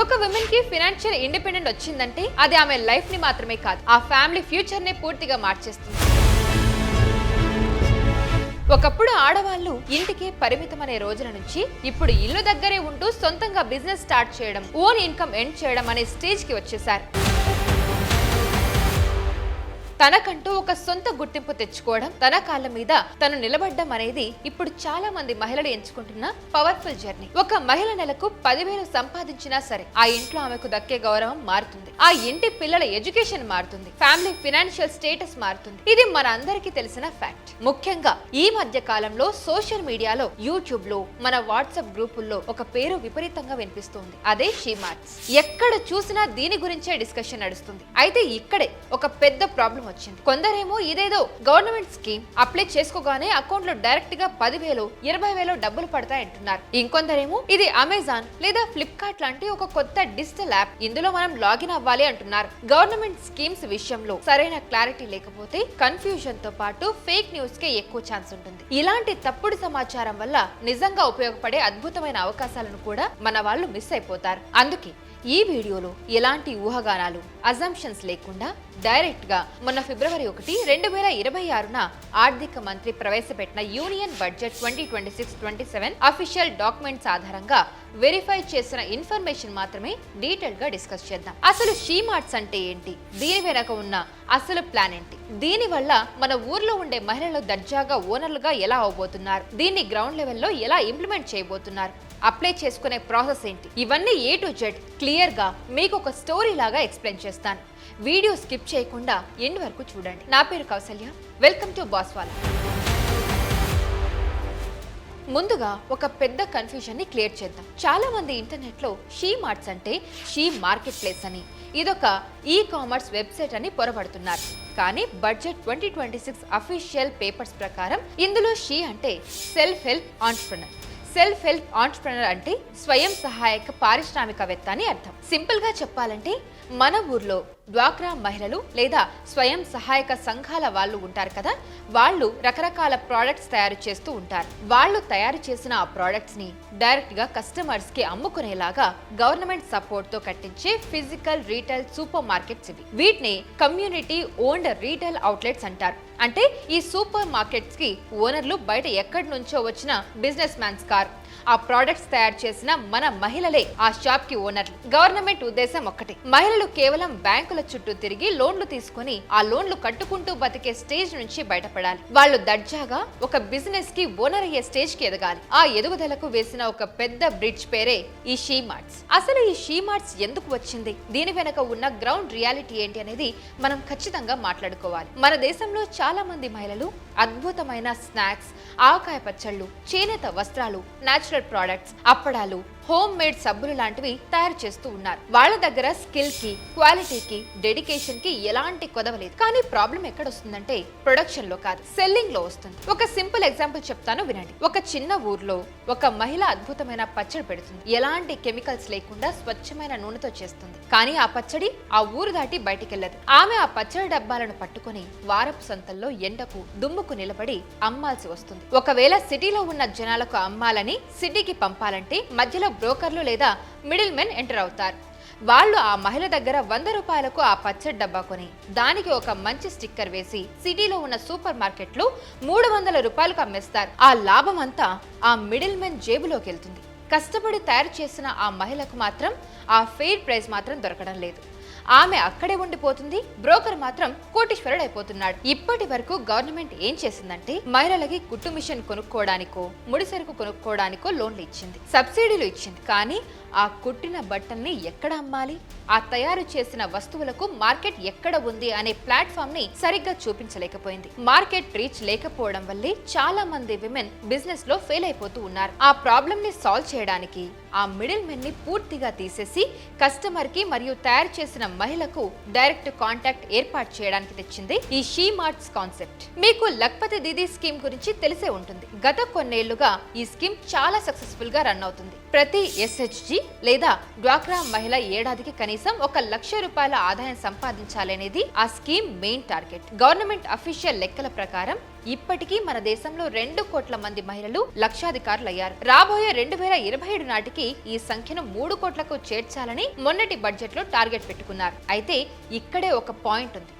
ఒక విమెన్ కి financial independent వచ్చిందంటే అది ఆమె లైఫ్ ని మాత్రమే కాదు, ఆ ఫ్యామిలీ ఫ్యూచర్ ని పూర్తిగా మార్చేస్తుంది. ఒకప్పుడు ఆడవాళ్లు ఇంటికే పరిమితమనే రోజుల నుంచి ఇప్పుడు ఇల్లు దగ్గరే ఉంటూ సొంతంగా బిజినెస్ స్టార్ట్ చేయడం, ఓన్ ఇన్కమ్ ఎర్న్ చేయడం అనే స్టేజ్ కి వచ్చేసారు. తనకంటూ ఒక సొంత గుర్తింపు తెచ్చుకోవడం, తన కాళ్ళ మీద తను నిలబడ్డం అనేది ఇప్పుడు చాలా మంది మహిళలు ఎంచుకుంటున్న పవర్ఫుల్ జర్నీ. ఒక మహిళ నెలకు 10,000 సంపాదించినా సరే ఆ ఇంట్లో ఆమెకు దక్కే గౌరవం మారుతుంది, ఆ ఇంటి పిల్లల ఎడ్యుకేషన్ మారుతుంది, ఫ్యామిలీ ఫైనాన్షియల్ స్టేటస్ మారుతుంది. ఇది మన అందరికీ తెలిసిన ఫ్యాక్ట్. ముఖ్యంగా ఈ మధ్య కాలంలో సోషల్ మీడియాలో, యూట్యూబ్ లో, మన వాట్సాప్ గ్రూపుల్లో ఒక పేరు విపరీతంగా వినిపిస్తుంది. అదే షీ మార్ట్స్. ఎక్కడ చూసినా దీని గురించే డిస్కషన్ నడుస్తుంది. అయితే ఇక్కడే ఒక పెద్ద ప్రాబ్లం వచ్చింది. కొందరేమో ఇదేదో గవర్నమెంట్ స్కీమ్, అప్లై చేసుకోగానే అకౌంట్ లో డైరెక్ట్ గా 10,000, 20,000 డబ్బులు పడతాయంటున్నారు. ఇంకొందరేమో ఇది అమెజాన్ లేదా ఫ్లిప్కార్ట్ లాంటి ఒక కొత్త డిజిటల్ యాప్, ఇందులో మనం లాగిన్ అవ్వాలి అంటున్నారు. గవర్నమెంట్ స్కీమ్స్ విషయంలో సరైన క్లారిటీ లేకపోతే కన్ఫ్యూజన్ తో పాటు ఫేక్ న్యూస్ కే ఎక్కువ ఛాన్స్ ఉంటుంది. ఇలాంటి తప్పుడు సమాచారం వల్ల నిజంగా ఉపయోగపడే అద్భుతమైన అవకాశాలను కూడా మన వాళ్ళు మిస్ అయిపోతారు. అందుకే ఈ వీడియోలో ఎలాంటి ఊహాగానాలు, అజంప్షన్స్ లేకుండా డైరెక్ట్ గా మొన్న ఫిబ్రవరి 1, 2026న ఆర్థిక మంత్రి ప్రవేశపెట్టిన యూనియన్ బడ్జెట్ 2026-27 అఫీషియల్ డాక్యుమెంట్స్ ఆధారంగా వెరిఫై చేసిన ఇన్ఫర్మేషన్ మాత్రమే డీటెయిల్ గా డిస్కస్ చేద్దాం. అసలు షీ మార్ట్స్ అంటే ఏంటి, దీని వెనక ఉన్న అసలు ప్లాన్ ఏంటి, దీని వల్ల మన ఊర్లో ఉండే మహిళలు దర్జాగా ఓనర్లుగా ఎలా అవబోతున్నారు, దీన్ని గ్రౌండ్ లెవెల్లో ఎలా ఇంప్లిమెంట్ చేయబోతున్నారు, అప్లై చేసుకునే ప్రాసెస్ ఏంటి, ఇవన్నీ A to Z క్లియర్ గా మీకు ఒక స్టోరీ లాగా ఎక్స్ప్లెయిన్ చేస్తాను. వీడియో స్కిప్ చేయకుండా ఎండ్ వరకు చూడండి. నా పేరు కౌసల్య, వెల్కమ్ టు బాస్వాలా. ముందుగా ఒక పెద్ద కన్ఫ్యూజన్ ని క్లియర్ చేద్దాం. చాలా మంది ఇంటర్నెట్ లో షీ మార్ట్స్ అంటే షీ మార్కెట్ ప్లేస్ అని, ఇదొక ఈ కామర్స్ వెబ్సైట్ అని పొరబడుతున్నారు. కానీ బడ్జెట్ 2026 అఫీషియల్ పేపర్స్ ప్రకారం ఇందులో షీ అంటే సెల్ఫ్ హెల్ప్ ఆంట్రప్రెనర్. సెల్ఫ్ హెల్ప్ ఆంట్రప్రెనర్ అంటే స్వయం సహాయక పారిశ్రామికవేత్త అని అర్థం. సింపుల్ గా చెప్పాలంటే మన ఊర్లో డ్వాక్రా మహిళలు లేదా స్వయం సహాయక సంఘాల వాళ్ళు ఉంటారు కదా, వాళ్ళు రకరకాల ప్రోడక్ట్స్ తయారు చేస్తూ ఉంటారు. వాళ్ళు తయారు చేసిన ఆ ప్రోడక్ట్స్ ని డైరెక్ట్ గా కస్టమర్స్ కి అమ్ముకునేలాగా గవర్నమెంట్ సపోర్ట్ తో కట్టించే ఫిజికల్ రీటైల్ సూపర్ మార్కెట్స్ ఇవి. వీటిని కమ్యూనిటీ ఓన్డ్ రీటైల్ అవుట్లెట్స్ అంటారు. అంటే ఈ సూపర్ మార్కెట్స్ కి ఓనర్లు బయట ఎక్కడి నుంచో వచ్చిన బిజినెస్ మ్యాన్స్ కారు, ఆ ప్రోడక్ట్స్ తయారు చేసిన మన మహిళలే ఆ షాప్ కి ఓనర్లు. గవర్నమెంట్ ఉద్దేశం ఒక్కటే, మహిళలు కేవలం బ్యాంకుల చుట్టూ తిరిగి లోన్లు తీసుకుని ఆ లోన్లు కట్టుకుంటూ బతికే స్టేజ్ నుంచి బయటపడాలి. వాళ్ళు దర్జాగా ఒక బిజినెస్ కి ఓనర్ అయ్యే స్టేజ్ కి ఎదగాలి. ఆ ఎదుగుదలకు వేసిన ఒక పెద్ద బ్రిడ్జ్ పేరే ఈ షీ మార్ట్స్. అసలు ఈ షీ మార్ట్స్ ఎందుకు వచ్చింది, దీని వెనక ఉన్న గ్రౌండ్ రియాలిటీ ఏంటి అనేది మనం ఖచ్చితంగా మాట్లాడుకోవాలి. మన దేశంలో చాలా మంది మహిళలు అద్భుతమైన స్నాక్స్, ఆవకాయ పచ్చళ్ళు, చేనేత వస్త్రాలు, నేచురల్ ప్రొడక్ట్స్, అప్పడాలు, హోమ్ మేడ్ సబ్బులు లాంటివి తయారు చేస్తూ ఉన్నారు. వాళ్ళ దగ్గర స్కిల్ కి, క్వాలిటీకి, డెడికేషన్ కి ఎలాంటి కొదవ లేదు. కానీ ప్రాబ్లం ఎక్కడ వస్తుందంటే ప్రొడక్షన్ లో కాదు, సెల్లింగ్ లో వస్తుంది. ఒక సింపుల్ ఎగ్జాంపుల్ చెప్తాను వినండి. ఒక చిన్న ఊర్లో ఒక మహిళ అద్భుతమైన పచ్చడి పెడుతుంది. ఎలాంటి కెమికల్స్ లేకుండా స్వచ్ఛమైన నూనెతో చేస్తుంది. కానీ ఆ పచ్చడి ఆ ఊరు దాటి బయటికెళ్లదు. ఆమె ఆ పచ్చడి డబ్బాలను పట్టుకుని వారపు సంతల్లో ఎండకు, దుమ్ముకు నిలబడి అమ్మాల్సి వస్తుంది. ఒకవేళ సిటీలో ఉన్న జనాలకు అమ్మాలని, సిటీకి పంపాలంటే మధ్యలో బ్రోకర్లు లేదా మిడిల్ మెన్ ఎంటర్ అవుతారు. వాళ్ళు ఆ మహిళ దగ్గర 100 రూపాయలకు ఆ పచ్చడి డబ్బా కొని దానికి ఒక మంచి స్టిక్కర్ వేసి సిటీలో ఉన్న సూపర్ మార్కెట్ లో 300 రూపాయలకు అమ్మేస్తారు. ఆ లాభం అంతా ఆ మిడిల్ మెన్ జేబులోకి వెళ్తుంది. కష్టపడి తయారు చేసిన ఆ మహిళకు మాత్రం ఆ ఫెయిర్ ప్రైస్ మాత్రం దొరకడం లేదు. ఆమె అక్కడే ఉండిపోతుంది, బ్రోకర్ మాత్రం కోటీశ్వరుడు అయిపోతున్నాడు. ఇప్పటి వరకు గవర్నమెంట్ ఏం చేసిందంటే మహిళలకి కుట్టు మిషన్ కొనుక్కోవడానికో, ముడిసరుకు కొనుక్కోవడానికో లోన్లు ఇచ్చింది, సబ్సిడీలు ఇచ్చింది. కానీ ఆ కుట్టిన బట్టల్ని ఎక్కడ అమ్మాలి, ఆ తయారు చేసిన వస్తువులకు మార్కెట్ ఎక్కడ ఉంది అనే ప్లాట్ఫామ్ ని సరిగ్గా చూపించలేకపోయింది. మార్కెట్ రీచ్ లేకపోవడం వల్లే చాలా మంది విమెన్ బిజినెస్ లో ఫెయిల్ అయిపోతూ ఉన్నారు. ఆ ప్రాబ్లం ని సాల్వ్ చేయడానికి ఆ మిడిల్ మెన్ ని పూర్తిగా తీసేసి కస్టమర్ కి మరియు తయారు చేసిన మహిళకు డైరెక్ట్ కాంటాక్ట్ ఏర్పాటు చేయడానికి తెచ్చింది ఈ షీ మార్ట్స్ కాన్సెప్ట్. మీకు లక్పతి దీదీ స్కీమ్ గురించి తెలిసే ఉంటుంది. గత కొన్నేళ్లుగా ఈ స్కీమ్ చాలా సక్సెస్ఫుల్ గా రన్ అవుతుంది. ప్రతి SHG లేదా డ్వాక్రా మహిళ ఏడాదికి కనీసం 1,00,000 రూపాయల ఆదాయం సంపాదించాలనేది ఆ scheme main target. Government official లెక్కల ప్రకారం ఇప్పటికీ మన దేశంలో 2 కోట్ల మంది మహిళలు లక్షాధికారులయ్యారు. రాబోయే 2027 నాటికి ఈ సంఖ్యను 3 కోట్లకు చేర్చాలని మొన్నటి బడ్జెట్ లో టార్గెట్ పెట్టుకున్నారు. అయితే ఇక్కడే ఒక పాయింట్ ఉంది.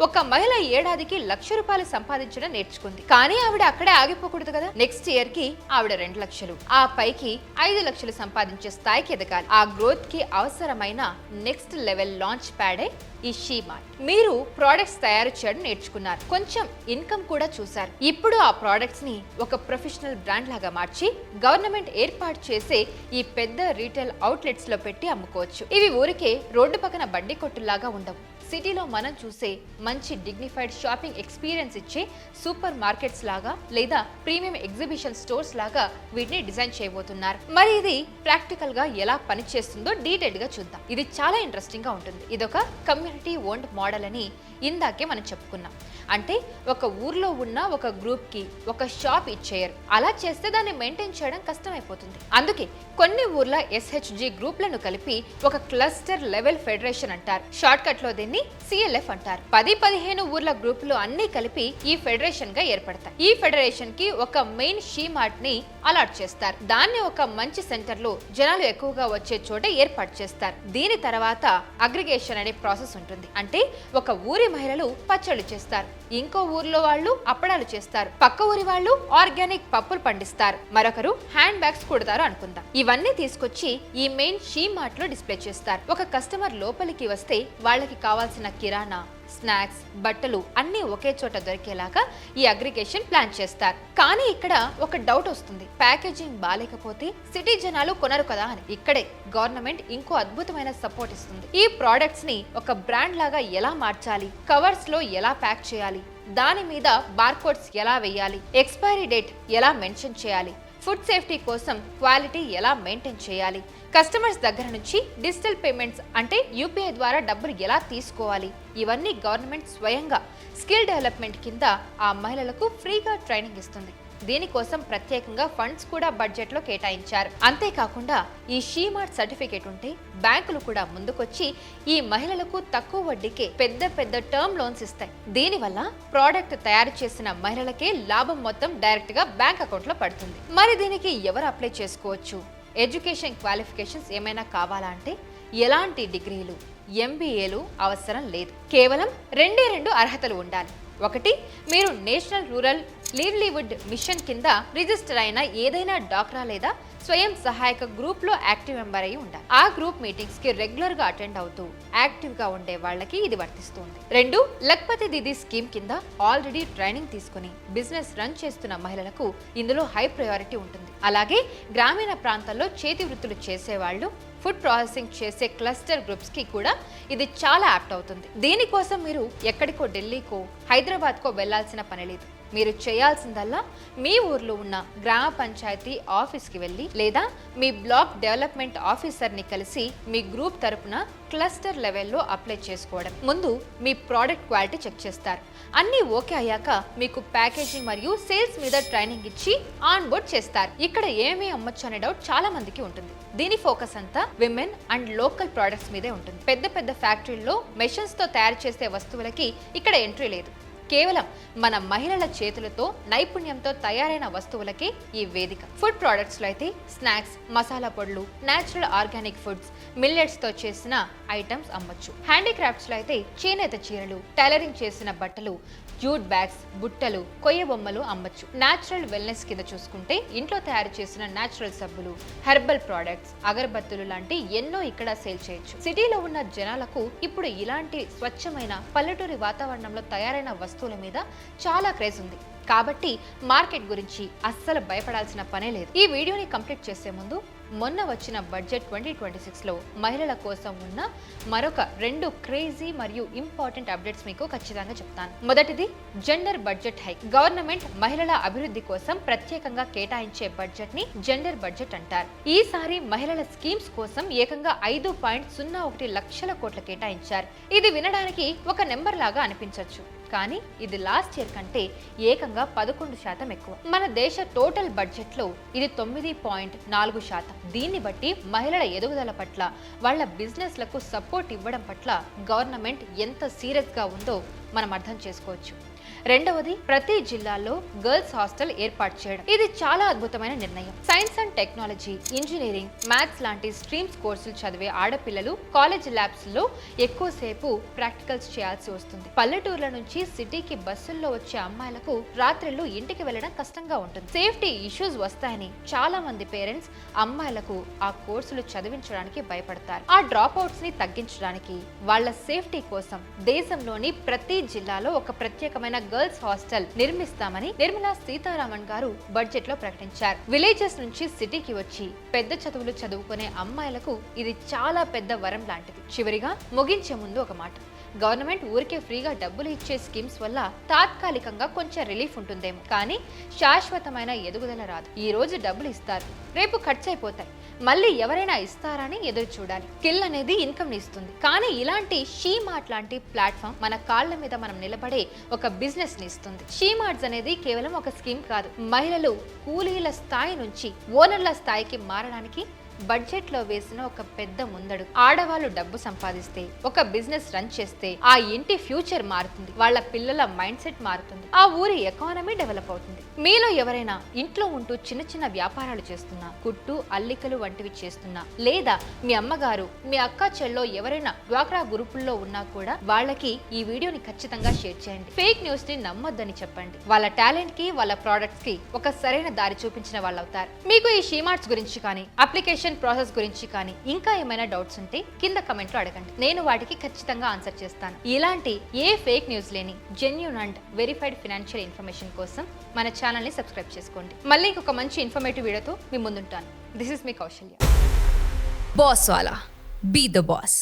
ఒక మహిళ ఏడాదికి ₹1,00,000 సంపాదించడం నేర్చుకుంది. కానీ ఆవిడ అక్కడే ఆగిపోకూడదు కదా. నెక్స్ట్ ఇయర్ కి ఆవిడ 2 లక్షలు, ఆ పైకి 5 లక్షలు సంపాదించే స్థాయికి ఎదగాలి. ఆ గ్రోత్ కి అవసరమైన నెక్స్ట్ లెవెల్ లాంచ్ ప్యాడే ఈ షీ మార్ట్. మీరు ప్రోడక్ట్స్ తయారు చేయడం నేర్చుకున్నారు, కొంచెం ఇన్కమ్ కూడా చూసారు. ఇప్పుడు ఆ ప్రోడక్ట్స్ ని ఒక ప్రొఫెషనల్ బ్రాండ్ లాగా మార్చి గవర్నమెంట్ ఏర్పాటు చేసే ఈ పెద్ద రీటైల్ అవుట్లెట్స్ లో పెట్టి అమ్ముకోవచ్చు. ఇవి ఊరికే రోడ్డు పక్కన బండి కొట్టులాగా ఉండవు. సిటీలో మనం చూసే మంచి డిగ్నిఫైడ్ షాపింగ్ ఎక్స్పీరియన్స్ ఇచ్చే సూపర్ మార్కెట్స్ లాగా లేదా ప్రీమియం ఎగ్జిబిషన్ స్టోర్స్ లాగా వీటిని డిజైన్ చేయబోతున్నారు. మరి ఇది ప్రాక్టికల్ గా ఎలా పనిచేస్తుందో డీటెయిల్ గా చూద్దాం. ఇది చాలా ఇంట్రెస్టింగ్ గా ఉంటుంది. ఇదొక కమ్యూనిటీ ఓన్డ్ మోడల్ అని ఇందాకే మనం చెప్పుకున్నాం. అంటే ఒక ఊర్లో ఉన్న ఒక గ్రూప్ కి ఒక షాప్ ఇచ్చేయరు. అలా చేస్తే దాన్ని మెయింటైన్ చేయడం కష్టమైపోతుంది. అందుకే కొన్ని ఊర్ల SHG గ్రూప్లను కలిపి ఒక క్లస్టర్ లెవెల్ ఫెడరేషన్ అంటారు. షార్ట్ కట్ లో దీన్ని CLF అంటారు. 10-15 ఊర్ల గ్రూపులు అన్ని కలిపి ఈ ఫెడరేషన్ గా ఏర్పడతాయి. ఈ ఫెడరేషన్ కి ఒక మెయిన్ షీ మార్ట్ ని అలాట్ చేస్తారు. దాన్ని ఒక మంచి సెంటర్ లో జనాలు ఎక్కువగా వచ్చే చోట ఏర్పాటు చేస్తారు. దీని తర్వాత అగ్రిగేషన్ అనే ప్రాసెస్ ఉంటుంది. అంటే ఒక ఊరి మహిళలు పచ్చళ్ళు చేస్తారు, ఇంకో ఊర్లో వాళ్ళు అప్పడాలు చేస్తారు, పక్క ఊరి వాళ్ళు ఆర్గానిక్ పప్పులు పండిస్తారు, మరొకరు హ్యాండ్ బ్యాగ్స్ కుడతారు అనుకుందాం. ఇవన్నీ తీసుకొచ్చి ఈ మెయిన్ షీ మార్ట్ లో డిస్ప్లే చేస్తారు. ఒక కస్టమర్ లోపలికి వస్తే వాళ్ళకి కావాల్సిన కిరాణా, స్నాక్స్, బట్టలు అన్ని ఒకే చోట దొరికేలాగా ఈ అగ్రిగేషన్ ప్లాన్ చేస్తారు. కానీ ఇక్కడ ఒక డౌట్ వస్తుంది, ప్యాకేజింగ్ బాలేకపోతే సిటీ జనాలు కొనరు కదా అని. ఇక్కడే గవర్నమెంట్ ఇంకో అద్భుతమైన సపోర్ట్ ఇస్తుంది. ఈ ప్రోడక్ట్స్ ని ఒక బ్రాండ్ లాగా ఎలా మార్చాలి, కవర్స్ లో ఎలా ప్యాక్ చేయాలి, దాని మీద బార్కోడ్స్ ఎలా వేయాలి, ఎక్స్పైరీ డేట్ ఎలా మెన్షన్ చేయాలి, ఫుడ్ సేఫ్టీ కోసం క్వాలిటీ ఎలా మెయింటైన్ చేయాలి, కస్టమర్స్ దగ్గర నుంచి డిజిటల్ పేమెంట్స్ అంటే UPI ద్వారా డబ్బులు ఎలా తీసుకోవాలి, ఇవన్నీ గవర్నమెంట్ స్వయంగా స్కిల్ డెవలప్మెంట్ కింద ఆ మహిళలకు ఫ్రీగా ట్రైనింగ్ ఇస్తుంది. దీనికోసం ప్రత్యేకంగా ఫండ్స్ కూడా బడ్జెట్ లో కేటాయించారు. అంతేకాకుండా ఈ షీ మార్ట్ సర్టిఫికేట్ ఉంటే బ్యాంకులు కూడా ముందుకొచ్చి ఈ మహిళలకు తక్కువ వడ్డీకే పెద్ద టర్మ్ లోన్స్ ఇస్తాయి. దీనివల్ల ప్రోడక్ట్ తయారు చేసిన మహిళలకే లాభం మొత్తం డైరెక్ట్ గా బ్యాంక్ అకౌంట్ లో పడుతుంది. మరి దీనికి ఎవరు అప్లై చేసుకోవచ్చు? ఎడ్యుకేషన్ క్వాలిఫికేషన్స్ ఏమైనా కావాలా అంటే ఎలాంటి డిగ్రీలు, MBAలు అవసరం లేదు. కేవలం 2 అర్హతలు ఉండాలి. ఒకటి, మీరు నేషనల్ రూరల్ లీవ్లీవుడ్ మిషన్ కింద రిజిస్టర్ అయిన ఏదైనా డాక్రా లేదా స్వయం సహాయక గ్రూప్ లో యాక్టివ్ మెంబర్ అయి ఉండాలి. ఆ గ్రూప్ మీటింగ్స్ కి రెగ్యులర్ గా అటెండ్ అవుతూ యాక్టివ్ గా ఉండే వాళ్ళకి ఇది వర్తిస్తుంది. 2, లక్పతి దీదీ స్కీమ్ కింద ఆల్రెడీ ట్రైనింగ్ తీసుకుని బిజినెస్ రన్ చేస్తున్న మహిళలకు ఇందులో హై ప్రయారిటీ ఉంటుంది. అలాగే గ్రామీణ ప్రాంతాల్లో చేతి వృత్తులు చేసేవాళ్ళు, ఫుడ్ ప్రాసెసింగ్ చేసే క్లస్టర్ గ్రూప్స్ కి కూడా ఇది చాలా యాప్ట్ అవుతుంది. దీనికోసం మీరు ఎక్కడికో ఢిల్లీకో హైదరాబాద్కో వెళ్లాల్సిన పని లేదు. మీరు చేయాల్సిందల్లా మీ ఊర్లో ఉన్న గ్రామ పంచాయతీ ఆఫీస్కి వెళ్ళి లేదా మీ బ్లాక్ డెవలప్మెంట్ ఆఫీసర్ని కలిసి మీ గ్రూప్ తరపున క్లస్టర్ లెవెల్లో అప్లై చేసుకోవడం. ముందు మీ ప్రోడక్ట్ క్వాలిటీ చెక్ చేస్తారు. అన్నీ ఓకే అయ్యాక మీకు ప్యాకేజింగ్ మరియు సేల్స్ మీద ట్రైనింగ్ ఇచ్చి ఆన్ బోర్డ్ చేస్తారు. ఇక్కడ ఏమేమి అమ్మొచ్చు అనే డౌట్ చాలా మందికి ఉంటుంది. దీని ఫోకస్ అంతా విమెన్ అండ్ లోకల్ ప్రోడక్ట్స్ మీదే ఉంటుంది. పెద్ద ఫ్యాక్టరీల్లో మెషిన్స్ తో తయారు చేసే వస్తువులకి ఇక్కడ ఎంట్రీ లేదు. కేవలం మన మహిళల చేతులతో నైపుణ్యంతో తయారైన వస్తువులకే ఈ వేదిక. ఫుడ్ ప్రొడక్ట్స్ లో అయితే స్నాక్స్, మసాలా పొడులు, నేచురల్ ఆర్గానిక్ ఫుడ్స్, మిల్లెట్స్ తో చేసిన ఐటమ్స్ అమ్మొచ్చు. హ్యాండీక్రాఫ్ట్స్ లో అయితే చేనేత చీరలు, టైలరింగ్ చేసిన బట్టలు, జూట్ బ్యాగ్స్, బుట్టలు, కొయ్య బొమ్మలు అమ్మొచ్చు. నేచురల్ వెల్నెస్ కింద చూసుకుంటే ఇంట్లో తయారు చేసిన నేచురల్ సబ్బులు, హెర్బల్ ప్రోడక్ట్స్, అగరబత్తులు లాంటి ఎన్నో ఇక్కడ సేల్ చేయొచ్చు. సిటీలో ఉన్న జనాలకు ఇప్పుడు ఇలాంటి స్వచ్ఛమైన పల్లెటూరి వాతావరణంలో తయారైన వస్తువుల మీద చాలా క్రేజ్ ఉంది. కాబట్టి మార్కెట్ గురించి అస్సలు భయపడాల్సిన పనే లేదు. ఈ వీడియోని కంప్లీట్ చేసే ముందు మొన్న వచ్చిన బడ్జెట్ 2026లో మహిళల కోసం ఉన్న మరొక 2 క్రేజీ మరియు ఇంపార్టెంట్ అప్డేట్స్ మీకు ఖచ్చితంగా చెప్తాను. మొదటిది, జెండర్ బడ్జెట్ హైక్. గవర్నమెంట్ మహిళల అభివృద్ధి కోసం ప్రత్యేకంగా కేటాయించే బడ్జెట్ ని జెండర్ బడ్జెట్ అంటారు. ఈసారి మహిళల స్కీమ్స్ కోసం ఏకంగా 5.01 లక్షల కోట్ల కేటాయించారు. ఇది వినడానికి ఒక నెంబర్ లాగా అనిపించవచ్చు, కానీ ఇది లాస్ట్ ఇయర్ కంటే ఏకంగా 11% ఎక్కువ. మన దేశ టోటల్ బడ్జెట్ లో ఇది 9.4%. దీన్ని బట్టి మహిళల ఎదుగుదల పట్ల, వాళ్ళ బిజినెస్ లకు సపోర్ట్ ఇవ్వడం పట్ల గవర్నమెంట్ ఎంత సీరియస్ గా ఉందో మనం అర్థం చేసుకోవచ్చు. రెండవది ప్రతి జిల్లాలో గర్ల్స్ హాస్టల్ ఏర్పాటు చేయడం. ఇది చాలా అద్భుతమైన నిర్ణయం. Science and technology, engineering, maths లాంటి స్ట్రీమ్స్ కోర్సులు చదివే ఆడపిల్లలు కాలేజ్ ల్యాబ్స్ లో ఎక్కువసేపు ప్రాక్టికల్స్ చేయాల్సి వస్తుంది. పల్లెటూర్ల నుంచి సిటీకి బస్సుల్లో వచ్చే అమ్మాయిలకు రాత్రిళ్ళు ఇంటికి వెళ్లడం కష్టంగా ఉంటుంది. సేఫ్టీ ఇష్యూస్ వస్తాయని చాలా మంది పేరెంట్స్ అమ్మాయిలకు ఆ కోర్సులు చదివించడానికి భయపడతారు. ఆ డ్రాప్ అవుట్స్ ని తగ్గించడానికి, వాళ్ళ సేఫ్టీ కోసం దేశంలోని ప్రతి జిల్లాలో ఒక ప్రత్యేకమైన గర్ల్స్ హాస్టల్ నిర్మిస్తామని నిర్మలా సీతారామన్ గారు బడ్జెట్ లో ప్రకటించారు. విలేజెస్ నుంచి సిటీకి వచ్చి పెద్ద చదువులు చదువుకునే అమ్మాయిలకు ఇది చాలా పెద్ద వరం లాంటిది. చివరిగా ముగించే ముందు ఒక మాట. గవర్నమెంట్ ఊరికే ఫ్రీగా డబ్బులు ఇచ్చే స్కీమ్స్ వల్ల తాత్కాలికంగా కొంచెం రిలీఫ్ ఉంటుందేమో, కానీ శాశ్వతమైన ఎదుగుదల రాదు. ఈ రోజు డబ్బులు ఇస్తారు, రేపు ఖర్చు అయిపోతాయి, మళ్ళీ ఎవరైనా ఇస్తారని ఎదురు చూడాలి. స్కిల్ అనేది ఇన్కమ్ ఇస్తుంది, కానీ ఇలాంటి షీ మార్ట్ లాంటి ప్లాట్ఫామ్ మన కాళ్ళ మీద మనం నిలబడే ఒక బిజినెస్ ని ఇస్తుంది. షీ మార్ట్స్ అనేది కేవలం ఒక స్కీమ్ కాదు, మహిళలు కూలీల స్థాయి నుంచి ఓనర్ల స్థాయికి మారడానికి బడ్జెట్ లో వేసిన ఒక పెద్ద ముందడు. ఆడవాళ్ళు డబ్బు సంపాదిస్తే, ఒక బిజినెస్ రన్ చేస్తే ఆ ఇంటి ఫ్యూచర్ మారుతుంది, వాళ్ళ పిల్లల మైండ్ సెట్ మారుతుంది, ఆ ఊరి ఎకానమీ డెవలప్ అవుతుంది. మీలో ఎవరైనా ఇంట్లో ఉంటూ చిన్న చిన్న వ్యాపారాలు చేస్తున్నా, కుట్టు అల్లికలు వంటివి చేస్తున్నా, లేదా మీ అమ్మగారు, మీ అక్క చెల్లో ఎవరైనా డ్వాక్రా గ్రూపుల్లో ఉన్నా కూడా వాళ్ళకి ఈ వీడియోని ఖచ్చితంగా షేర్ చేయండి. ఫేక్ న్యూస్ ని నమ్మొద్దని చెప్పండి. వాళ్ళ టాలెంట్ కి, వాళ్ళ ప్రొడక్ట్స్ కి ఒక సరైన దారి చూపించిన వాళ్ళు అవుతారు. మీకు ఈ షీ మార్ట్స్ గురించి కానీ, అప్లికేషన్ ప్రాసెస్ గురించి కానీ ఇంకా ఏమైనా డౌట్స్ ఉంటే కింద కమెంట్ లో అడగండి. నేను వాటికి ఖచ్చితంగా ఆన్సర్ చేస్తాను. ఇలాంటి ఏ ఫేక్ న్యూస్ లేని genuine and verified financial information కోసం మన ఛానల్ ని సబ్స్క్రైబ్ చేసుకోండి. మళ్ళీ ఇంకొక మంచి ఇన్ఫర్మేటివ్ వీడియోతో మీ ముందుంటాను. This is me Kaushalya. Boss Wala. Be the boss.